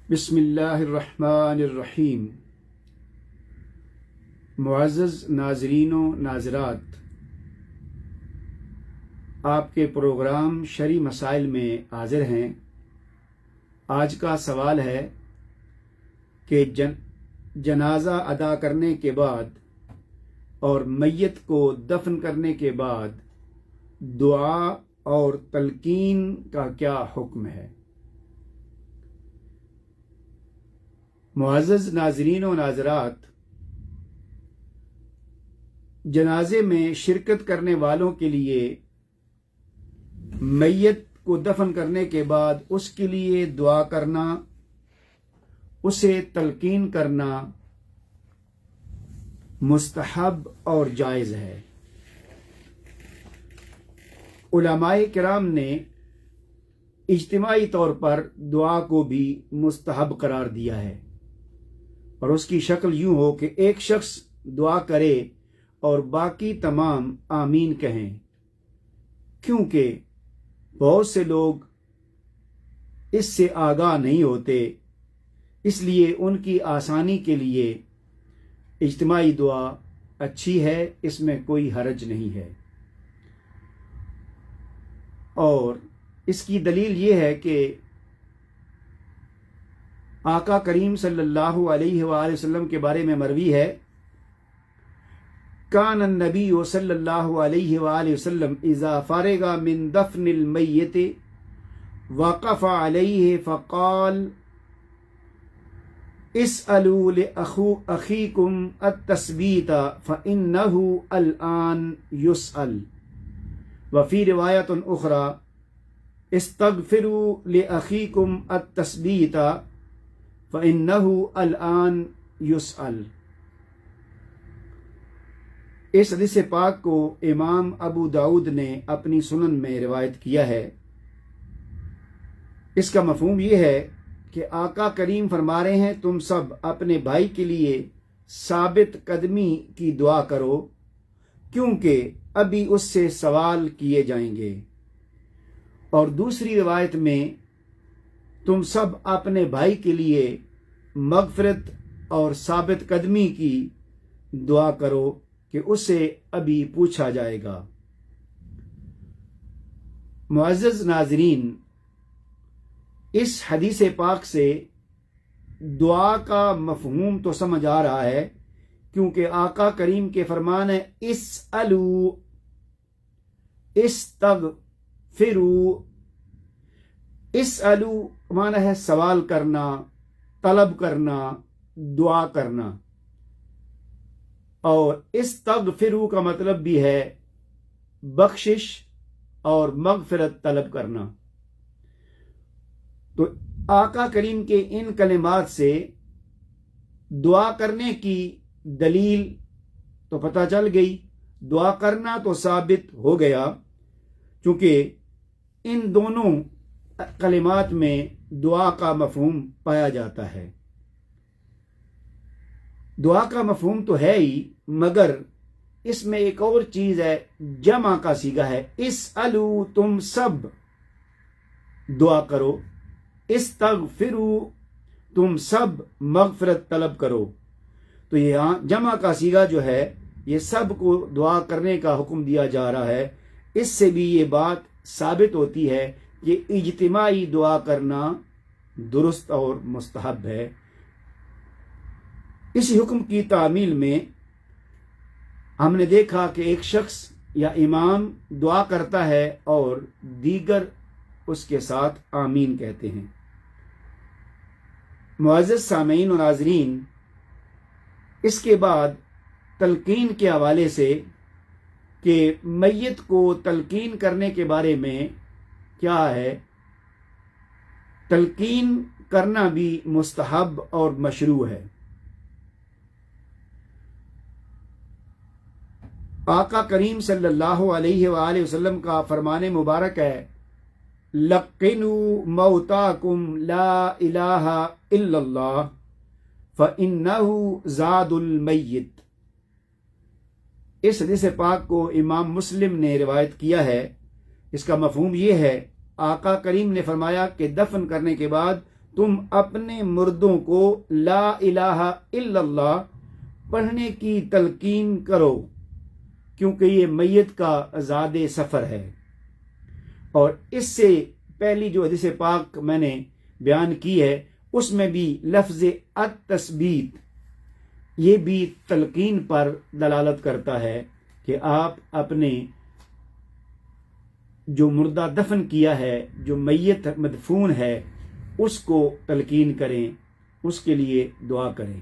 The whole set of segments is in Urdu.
بسم اللہ الرحمن الرحیم۔ معزز ناظرین و ناظرات، آپ کے پروگرام شرعی مسائل میں حاضر ہیں۔ آج کا سوال ہے کہ جنازہ ادا کرنے کے بعد اور میت کو دفن کرنے کے بعد دعا اور تلقین کا کیا حکم ہے؟ معزز ناظرین و ناظرات، جنازے میں شرکت کرنے والوں کے لیے میت کو دفن کرنے کے بعد اس کے لیے دعا کرنا، اسے تلقین کرنا مستحب اور جائز ہے۔ علماء کرام نے اجتماعی طور پر دعا کو بھی مستحب قرار دیا ہے، اور اس کی شکل یوں ہو کہ ایک شخص دعا کرے اور باقی تمام آمین کہیں، کیونکہ بہت سے لوگ اس سے آگاہ نہیں ہوتے، اس لیے ان کی آسانی کے لیے اجتماعی دعا اچھی ہے، اس میں کوئی حرج نہیں ہے۔ اور اس کی دلیل یہ ہے کہ آقا کریم صلی اللہ علیہ وآلہ وسلم کے بارے میں مروی ہے، کان النبی صلی اللہ علیہ وآلہ وسلم اذا فارغ من دفن المیت وقف علیہ فقال اسألوا لأخیکم التثبیت فإنہ الآن يسأل، وفی روایت اخرى استغفروا لأخیکم التثبیت فإنہ الآن يسأل۔ اس حدیث پاک کو امام ابو داؤد نے اپنی سنن میں روایت کیا ہے۔ اس کا مفہوم یہ ہے کہ آقا کریم فرما رہے ہیں تم سب اپنے بھائی کے لیے ثابت قدمی کی دعا کرو، کیونکہ ابھی اس سے سوال کیے جائیں گے۔ اور دوسری روایت میں تم سب اپنے بھائی کے لیے مغفرت اور ثابت قدمی کی دعا کرو کہ اسے ابھی پوچھا جائے گا۔ معزز ناظرین، اس حدیث پاک سے دعا کا مفہوم تو سمجھ آ رہا ہے، کیونکہ آقا کریم کے فرمان ہے اسألوا، استغفروا۔ اسألوا معنی ہے سوال کرنا، طلب کرنا، دعا کرنا، اور استغفروا کا مطلب بھی ہے بخشش اور مغفرت طلب کرنا۔ تو آقا کریم کے ان کلمات سے دعا کرنے کی دلیل تو پتہ چل گئی، دعا کرنا تو ثابت ہو گیا، چونکہ ان دونوں کلمات میں دعا کا مفہوم پایا جاتا ہے۔ دعا کا مفہوم تو ہے ہی، مگر اس میں ایک اور چیز ہے، جمع کا صیغہ ہے۔ اسألوا، تم سب دعا کرو، استغفروا، تم سب مغفرت طلب کرو۔ تو یہاں جمع کا صیغہ جو ہے، یہ سب کو دعا کرنے کا حکم دیا جا رہا ہے۔ اس سے بھی یہ بات ثابت ہوتی ہے کہ اجتماعی دعا کرنا درست اور مستحب ہے۔ اسی حکم کی تعمیل میں ہم نے دیکھا کہ ایک شخص یا امام دعا کرتا ہے اور دیگر اس کے ساتھ آمین کہتے ہیں۔ معزز سامعین و ناظرین، اس کے بعد تلقین کے حوالے سے کہ میت کو تلقین کرنے کے بارے میں کیا ہے، تلقین کرنا بھی مستحب اور مشروع ہے۔ آقا کریم صلی اللہ علیہ وآلہ وسلم کا فرمان مبارک ہے لقنوا موتاکم لا الہ الا اللہ فإنہ زاد المیت۔ اس حدیث پاک کو امام مسلم نے روایت کیا ہے۔ اس کا مفہوم یہ ہے، آقا کریم نے فرمایا کہ دفن کرنے کے بعد تم اپنے مردوں کو لا الہ الا اللہ پڑھنے کی تلقین کرو، کیونکہ یہ میت کا زاد سفر ہے۔ اور اس سے پہلی جو حدیث پاک میں نے بیان کی ہے اس میں بھی لفظ التثبیت یہ بھی تلقین پر دلالت کرتا ہے کہ آپ اپنے جو مردہ دفن کیا ہے، جو میت مدفون ہے، اس کو تلقین کریں، اس کے لیے دعا کریں۔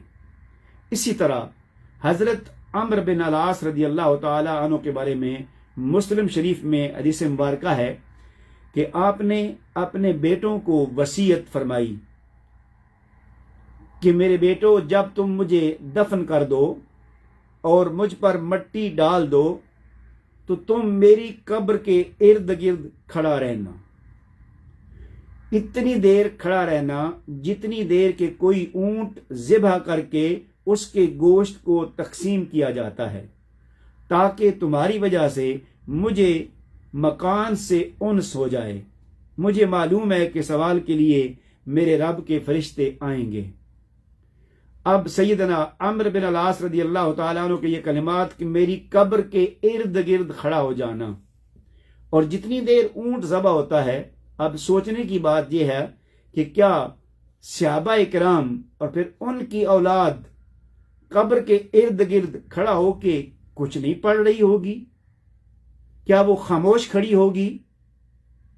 اسی طرح حضرت عمرو بن العاص رضی اللہ تعالی عنہ کے بارے میں مسلم شریف میں حدیث مبارکہ ہے کہ آپ نے اپنے بیٹوں کو وصیت فرمائی کہ میرے بیٹو، جب تم مجھے دفن کر دو اور مجھ پر مٹی ڈال دو تو تم میری قبر کے ارد گرد کھڑا رہنا، اتنی دیر کھڑا رہنا جتنی دیر کہ کوئی اونٹ ذبح کر کے اس کے گوشت کو تقسیم کیا جاتا ہے، تاکہ تمہاری وجہ سے مجھے مکان سے انس ہو جائے۔ مجھے معلوم ہے کہ سوال کے لیے میرے رب کے فرشتے آئیں گے۔ اب سیدنا عمرو بن العاص رضی اللہ تعالیٰ عنہ کے یہ کلمات کہ میری قبر کے ارد گرد کھڑا ہو جانا اور جتنی دیر اونٹ ذبح ہوتا ہے، اب سوچنے کی بات یہ ہے کہ کیا صحابہ اکرام اور پھر ان کی اولاد قبر کے ارد گرد کھڑا ہو کے کچھ نہیں پڑھ رہی ہوگی؟ کیا وہ خاموش کھڑی ہوگی؟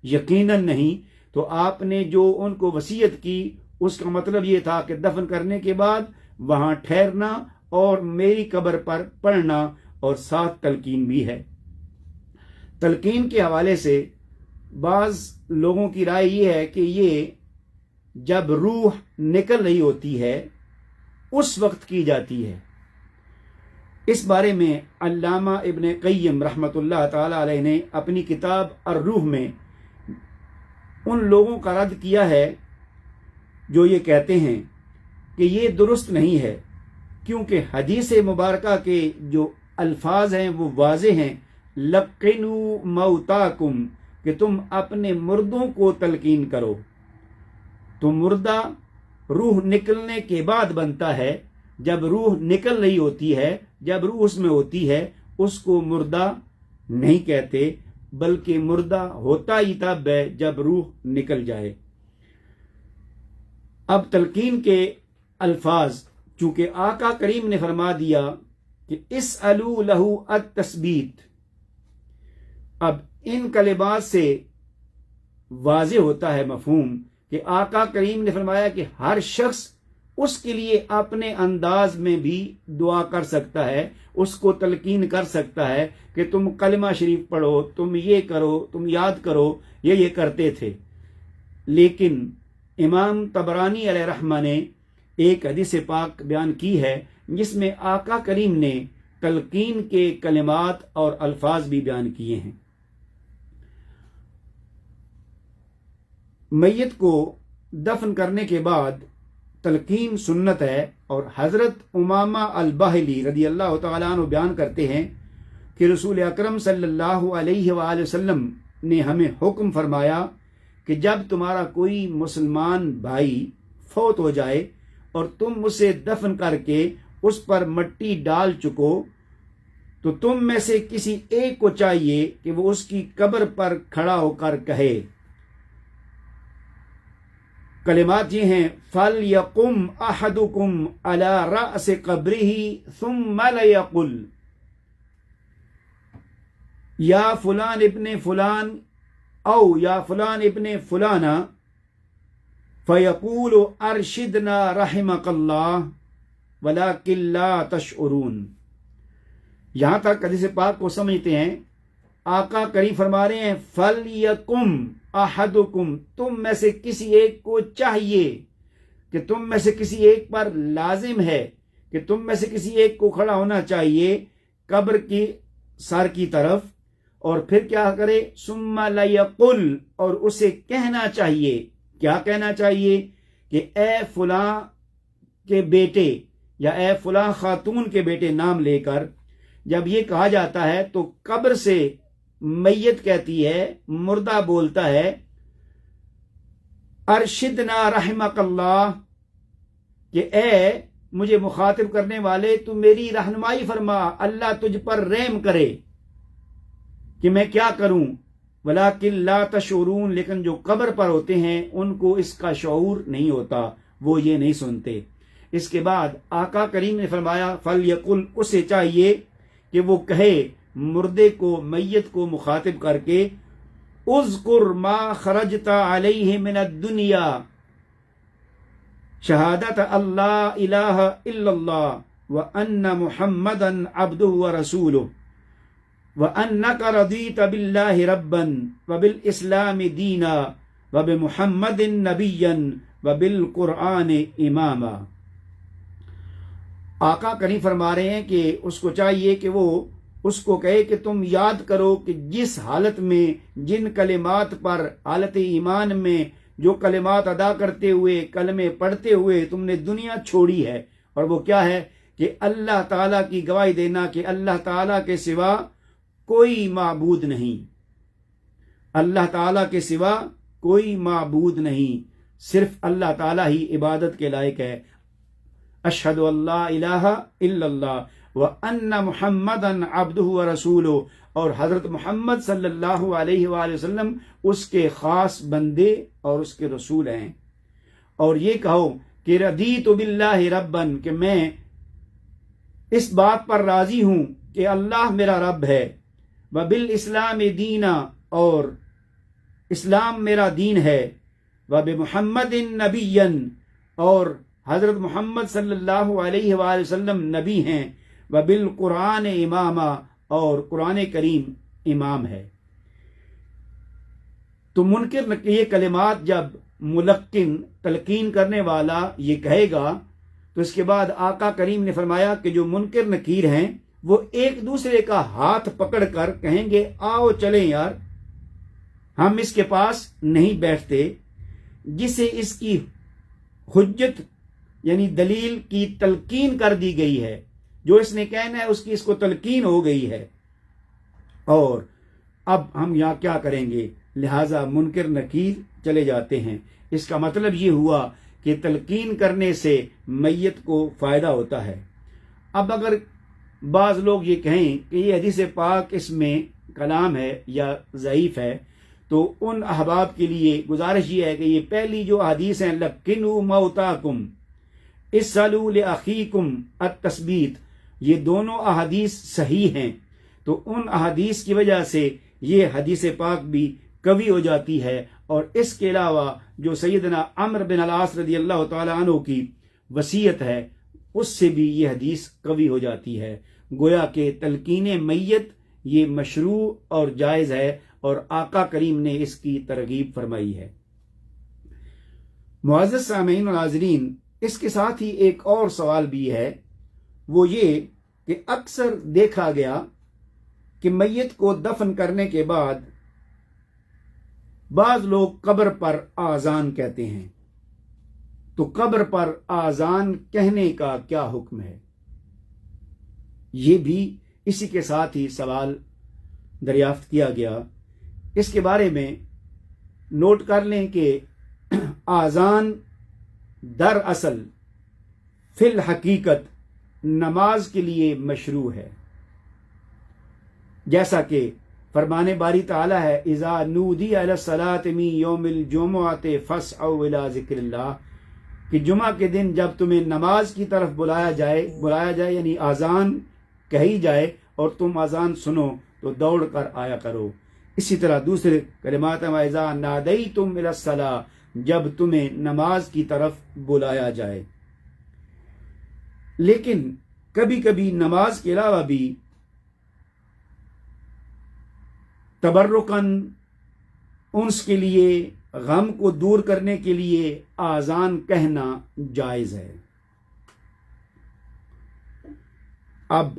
یقیناً نہیں۔ تو آپ نے جو ان کو وصیت کی اس کا مطلب یہ تھا کہ دفن کرنے کے بعد وہاں ٹھہرنا اور میری قبر پر پڑھنا، اور ساتھ تلقین بھی ہے۔ تلقین کے حوالے سے بعض لوگوں کی رائے یہ ہے کہ یہ جب روح نکل رہی ہوتی ہے اس وقت کی جاتی ہے۔ اس بارے میں علامہ ابن قیم رحمۃ اللہ تعالی علیہ نے اپنی کتاب الروح میں ان لوگوں کا رد کیا ہے جو یہ کہتے ہیں کہ یہ درست نہیں ہے، کیونکہ حدیث مبارکہ کے جو الفاظ ہیں وہ واضح ہیں، لقنوا موتاکم، کہ تم اپنے مردوں کو تلقین کرو۔ تو مردہ روح نکلنے کے بعد بنتا ہے، جب روح نکل رہی ہوتی ہے، جب روح اس میں ہوتی ہے، اس کو مردہ نہیں کہتے، بلکہ مردہ ہوتا ہی تب ہے جب روح نکل جائے۔ اب تلقین کے الفاظ چونکہ آقا کریم نے فرما دیا کہ اسألوا لہ التثبیت، اب ان کلمات سے واضح ہوتا ہے مفہوم کہ آقا کریم نے فرمایا کہ ہر شخص اس کے لیے اپنے انداز میں بھی دعا کر سکتا ہے، اس کو تلقین کر سکتا ہے کہ تم کلمہ شریف پڑھو، تم یہ کرو، تم یاد کرو، یہ کرتے تھے۔ لیکن امام طبرانی علیہ رحمہ نے ایک حدیث پاک بیان کی ہے جس میں آقا کریم نے تلقین کے کلمات اور الفاظ بھی بیان کیے ہیں۔ میت کو دفن کرنے کے بعد تلقین سنت ہے، اور حضرت امامہ الباہلی رضی اللہ تعالیٰ عنہ بیان کرتے ہیں کہ رسول اکرم صلی اللہ علیہ وآلہ وسلم نے ہمیں حکم فرمایا کہ جب تمہارا کوئی مسلمان بھائی فوت ہو جائے اور تم اسے دفن کر کے اس پر مٹی ڈال چکو تو تم میں سے کسی ایک کو چاہیے کہ وہ اس کی قبر پر کھڑا ہو کر کہے، کلمات یہ ہیں، فَلْيَقُمْ أَحَدُكُمْ عَلَى رَأْسِ قَبْرِهِ ثُمَّ لَيَقُلْ یا فلان ابن فلان او یا فلان ابن فلانا فَيَقُولُ أَرْشِدْنَا رَحِمَكَ اللَّهُ وَلَكِنْ لَا تَشْعُرُونَ۔ یہاں تک حدیث پاک کو سمجھتے ہیں، آقا کریم فرما رہے ہیں فَلْيَقُمْ أَحَدُكُمْ، تم میں سے کسی ایک کو چاہیے، کہ تم میں سے کسی ایک پر لازم ہے کہ تم میں سے کسی ایک کو کھڑا ہونا چاہیے قبر کی سر کی طرف، اور پھر کیا کرے، ثم لیقل، اور اسے کہنا چاہیے، کیا کہنا چاہیے کہ اے فلاں کے بیٹے یا اے فلاں خاتون کے بیٹے نام لے کر جب یہ کہا جاتا ہے تو قبر سے میت کہتی ہے، مردہ بولتا ہے، ارشدنا رحمک اللہ، کہ اے مجھے مخاطب کرنے والے تو میری رہنمائی فرما، اللہ تجھ پر رحم کرے کہ میں کیا کروں. ولیکن لا تشعرون، لیکن جو قبر پر ہوتے ہیں ان کو اس کا شعور نہیں ہوتا، وہ یہ نہیں سنتے. اس کے بعد آقا کریم نے فرمایا فلیقل، اسے چاہیے کہ وہ کہے مردے کو، میت کو مخاطب کر کے، اذکر ما خرجت علیہ من الدنیا شہادت اللہ الہ الا اللہ وان محمدا عبدہ ورسولہ وانک رضیت باللہ ربا وبالاسلام دینا وبمحمد نبیا وبالقرآن اماما. آقا کریم فرما رہے ہیں کہ اس کو چاہیے کہ وہ اس کو کہے کہ تم یاد کرو کہ جس حالت میں، جن کلمات پر، حالت ایمان میں جو کلمات ادا کرتے ہوئے، کلمے پڑھتے ہوئے تم نے دنیا چھوڑی ہے، اور وہ کیا ہے کہ اللہ تعالیٰ کی گواہی دینا کہ اللہ تعالیٰ کے سوا کوئی معبود نہیں، اللہ تعالیٰ کے سوا کوئی معبود نہیں، صرف اللہ تعالیٰ ہی عبادت کے لائق ہے. اشہد ان لا الہ الا اللہ وان محمدا عبدہ ورسولہ، اور حضرت محمد صلی اللہ علیہ وآلہ وسلم اس کے خاص بندے اور اس کے رسول ہیں. اور یہ کہو کہ رضیت باللہ ربا، کہ میں اس بات پر راضی ہوں کہ اللہ میرا رب ہے، وبالاسلام دینا، اور اسلام میرا دین ہے، وبمحمد نبیا، اور حضرت محمد صلی اللہ علیہ وآلہ وسلم نبی ہیں، وبالقرآن اماما، اور قرآن کریم امام ہے. تو منکر یہ کلمات جب ملقن، تلقین کرنے والا یہ کہے گا تو اس کے بعد آقا کریم نے فرمایا کہ جو منکر نکیر ہیں وہ ایک دوسرے کا ہاتھ پکڑ کر کہیں گے آؤ چلیں یار، ہم اس کے پاس نہیں بیٹھتے، جسے اس کی حجت یعنی دلیل کی تلقین کر دی گئی ہے، جو اس نے کہنا ہے اس کی اس کو تلقین ہو گئی ہے، اور اب ہم یہاں کیا کریں گے، لہٰذا منکر نکیر چلے جاتے ہیں. اس کا مطلب یہ ہوا کہ تلقین کرنے سے میت کو فائدہ ہوتا ہے. اب اگر بعض لوگ یہ کہیں کہ یہ حدیث پاک اس میں کلام ہے یا ضعیف ہے، تو ان احباب کے لیے گزارش یہ ہے کہ یہ پہلی جو حدیث ہیں لقنوا موتاکم اسألوا لأخیکم التثبیت، یہ دونوں احادیث صحیح ہیں، تو ان احادیث کی وجہ سے یہ حدیث پاک بھی قوی ہو جاتی ہے. اور اس کے علاوہ جو سیدنا عمرو بن العاص رضی اللہ تعالی عنہ کی وصیت ہے اس سے بھی یہ حدیث قوی ہو جاتی ہے. گویا کہ تلقین میت یہ مشروع اور جائز ہے، اور آقا کریم نے اس کی ترغیب فرمائی ہے. معزز سامعین و ناظرین، اس کے ساتھ ہی ایک اور سوال بھی ہے، وہ یہ کہ اکثر دیکھا گیا کہ میت کو دفن کرنے کے بعد بعض لوگ قبر پر آذان کہتے ہیں. تو قبر پر آذان کہنے کا کیا حکم ہے؟ یہ بھی اسی کے ساتھ ہی سوال دریافت کیا گیا. اس کے بارے میں نوٹ کر لیں کہ آذان دراصل فی الحقیقت نماز کے لیے مشروع ہے، جیسا کہ فرمان باری تعالی ہے اذا نودی علی الصلاۃ من یوم الجمعۃ فاسعوا الی ذکر اللہ، کہ جمعہ کے دن جب تمہیں نماز کی طرف بلایا جائے یعنی آذان کہی جائے اور تم آذان سنو تو دوڑ کر آیا کرو. اسی طرح دوسرے کلمات میں اذا نادیتم الی الصلاۃ، جب تمہیں نماز کی طرف بلایا جائے. لیکن کبھی کبھی نماز کے علاوہ بھی تبرکن، انس کے لیے، غم کو دور کرنے کے لیے آذان کہنا جائز ہے. اب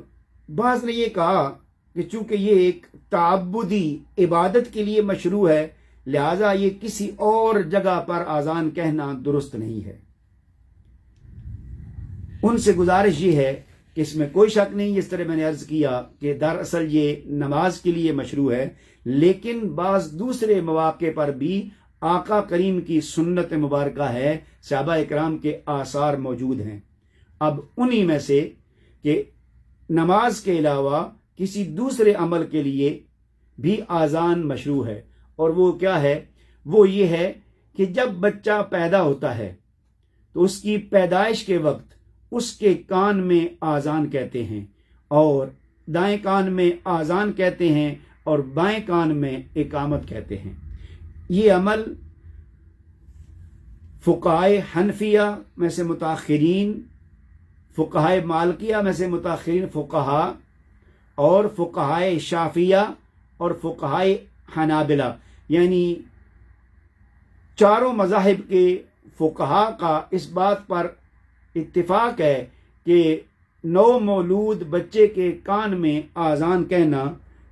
بعض نے یہ کہا کہ چونکہ یہ ایک تعبدی عبادت کے لیے مشروع ہے، لہذا یہ کسی اور جگہ پر آذان کہنا درست نہیں ہے. ان سے گزارش یہ ہے کہ اس میں کوئی شک نہیں، اس طرح میں نے عرض کیا کہ دراصل یہ نماز کے لیے مشروع ہے، لیکن بعض دوسرے مواقع پر بھی آقا کریم کی سنت مبارکہ ہے، صحابہ اکرام کے آثار موجود ہیں۔ اب انہی میں سے کہ نماز کے علاوہ کسی دوسرے عمل کے لیے بھی آذان مشروع ہے، اور وہ کیا ہے؟ وہ یہ ہے کہ جب بچہ پیدا ہوتا ہے تو اس کی پیدائش کے وقت اس کے کان میں آذان کہتے ہیں، اور دائیں کان میں آذان کہتے ہیں اور بائیں کان میں اقامت کہتے ہیں۔ یہ عمل فقہائے حنفیہ میں سے متاخرین، فقہائے مالکیہ میں سے متاخرین فقہا، اور فقہائے شافعیہ اور فقہائے حنابلہ، یعنی چاروں مذاہب کے فقہا کا اس بات پر اتفاق ہے کہ نو مولود بچے کے کان میں آذان کہنا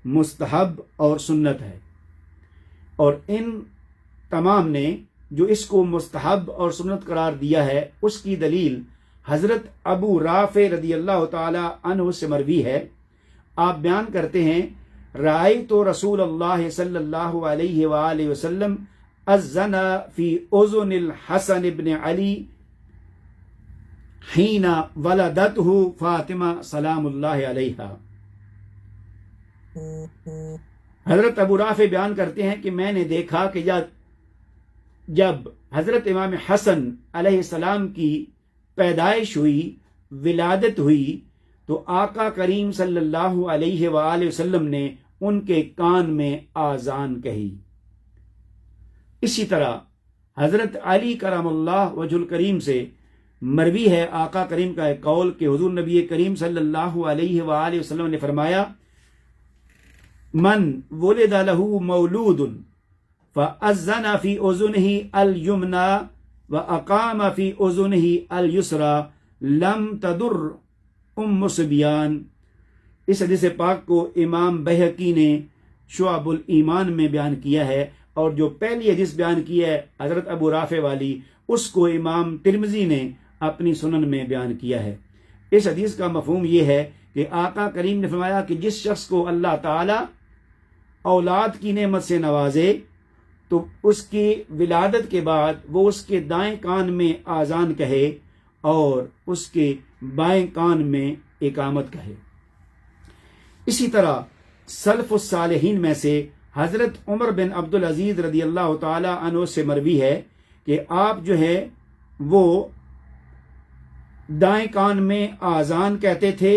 مستحب اور سنت ہے، اور ان تمام نے جو اس کو مستحب اور سنت قرار دیا ہے اس کی دلیل حضرت ابو رافع رضی اللہ تعالی عنہ سے مروی ہے۔ آپ بیان کرتے ہیں، رأیت رسول اللہ صلی اللہ علیہ وآلہ وسلم اذن فی اذن الحسن بن علی حین ولدتہ فاطمہ سلام اللہ علیہا۔ حضرت ابو رافع بیان کرتے ہیں کہ میں نے دیکھا کہ جب حضرت امام حسن علیہ السلام کی پیدائش ہوئی، ولادت ہوئی، تو آقا کریم صلی اللہ علیہ وآلہ وسلم نے ان کے کان میں آذان کہی۔ اسی طرح حضرت علی کرم اللہ وجہ الکریم سے مروی ہے آقا کریم کا ایک قول کہ حضور نبی کریم صلی اللہ علیہ وآلہ وسلم نے فرمایا، من ولد له مولود فأذن في أذنه اليمنى وأقام في أذنه اليسرى لم تضر صبیان۔ اس حدیث پاک کو امام بہقی نے شعب الایمان میں بیان کیا ہے، اور جو پہلی حدیث بیان کی ہے حضرت ابو رافع والی، اس کو امام ترمذی نے اپنی سنن میں بیان کیا ہے۔ اس حدیث کا مفہوم یہ ہے کہ آقا کریم نے فرمایا کہ جس شخص کو اللہ تعالی اولاد کی نعمت سے نوازے تو اس کی ولادت کے بعد وہ اس کے دائیں کان میں آذان کہے اور اس کے بائیں کان میں اقامت کہے۔ اسی طرح سلف الصالحین میں سے حضرت عمر بن عبدالعزیز رضی اللہ تعالی عنہ سے مروی ہے کہ آپ جو ہے وہ دائیں کان میں آذان کہتے تھے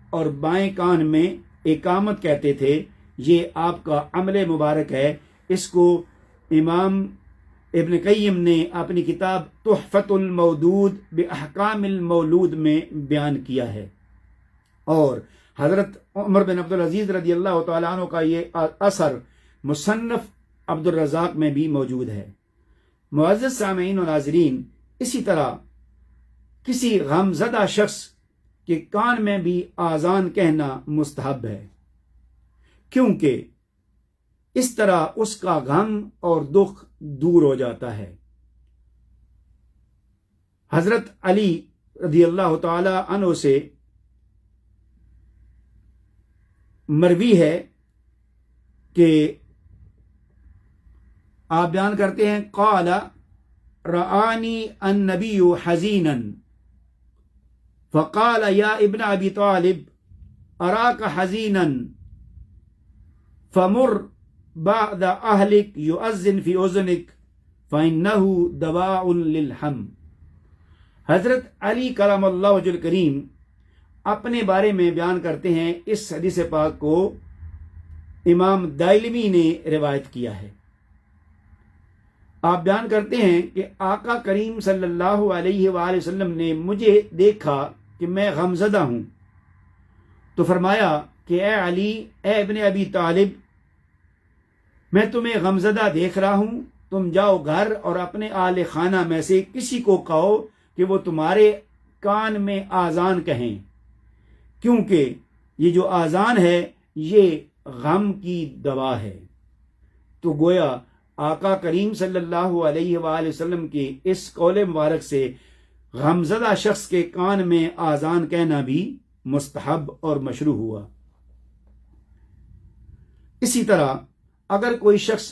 اور بائیں کان میں اقامت کہتے تھے۔ یہ آپ کا عمل مبارک ہے۔ اس کو امام ابن قیم نے اپنی کتاب تحفۃ المودود باحکام المولود میں بیان کیا ہے، اور حضرت عمر بن عبدالعزیز رضی اللہ تعالیٰ عنہ کا یہ اثر مصنف عبد الرزاق میں بھی موجود ہے۔ معزز سامعین و ناظرین، اسی طرح کسی غمزدہ شخص کے کان میں بھی آذان کہنا مستحب ہے، کیونکہ اس طرح اس کا غم اور دکھ دور ہو جاتا ہے۔ حضرت علی رضی اللہ تعالی عنہ سے مروی ہے کہ آپ بیان کرتے ہیں، قال رآنی النبی حزینا فقال یا ابن ابی طالب اراک حزینا فمر بعد اہلک یؤذن فی اذنک فانہ دواء للحم۔ حضرت علی کرم اللہ وجہ الکریم اپنے بارے میں بیان کرتے ہیں، اس حدیث پاک کو امام دائلمی نے روایت کیا ہے۔ آپ بیان کرتے ہیں کہ آقا کریم صلی اللہ علیہ وآلہ وسلم نے مجھے دیکھا کہ میں غمزدہ ہوں، تو فرمایا کہ اے علی، اے ابن ابی طالب، میں تمہیں غمزدہ دیکھ رہا ہوں، تم جاؤ گھر اور اپنے اہل خانہ میں سے کسی کو کہو کہ وہ تمہارے کان میں آذان کہیں، کیونکہ یہ جو آذان ہے یہ غم کی دوا ہے۔ تو گویا آقا کریم صلی اللہ علیہ وآلہ وسلم کی اس قول مبارک سے غمزدہ شخص کے کان میں آذان کہنا بھی مستحب اور مشروع ہوا۔ اسی طرح اگر کوئی شخص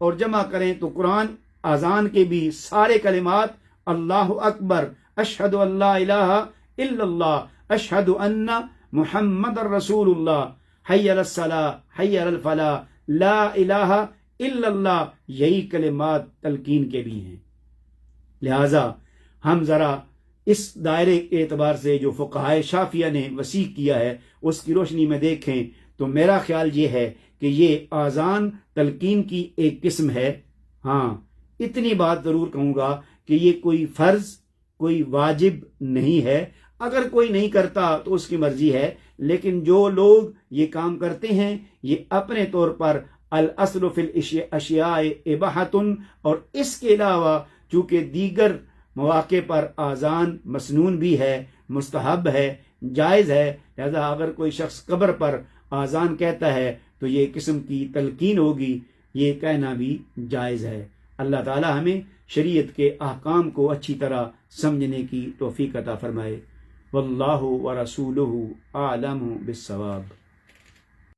اور جمع کریں تو قرآن اذان کے بھی سارے کلمات اللہ اکبر، اشہد ان لا الہ الا اللہ، اشہد ان محمد رسول اللہ، حی علی الصلاۃ، حی علی الفلاح، لا الہ الا اللہ، یہی کلمات تلقین کے بھی ہیں۔ لہٰذا ہم ذرا اس دائرے کے اعتبار سے جو فقہائے شافعیہ نے وسیع کیا ہے اس کی روشنی میں دیکھیں تو میرا خیال یہ ہے کہ یہ اذان تلقین کی ایک قسم ہے۔ ہاں، اتنی بات ضرور کہوں گا کہ یہ کوئی فرض، کوئی واجب نہیں ہے۔ اگر کوئی نہیں کرتا تو اس کی مرضی ہے، لیکن جو لوگ یہ کام کرتے ہیں یہ اپنے طور پر الاصل فی الاشیاء اباحۃ، اور اس کے علاوہ چونکہ دیگر مواقع پر اذان مسنون بھی ہے، مستحب ہے، جائز ہے، لہذا اگر کوئی شخص قبر پر اذان کہتا ہے تو یہ قسم کی تلقین ہوگی، یہ کہنا بھی جائز ہے۔ اللہ تعالی ہمیں شریعت کے احکام کو اچھی طرح سمجھنے کی توفیق عطا فرمائے۔ واللہ ورسولہ اعلم بالصواب۔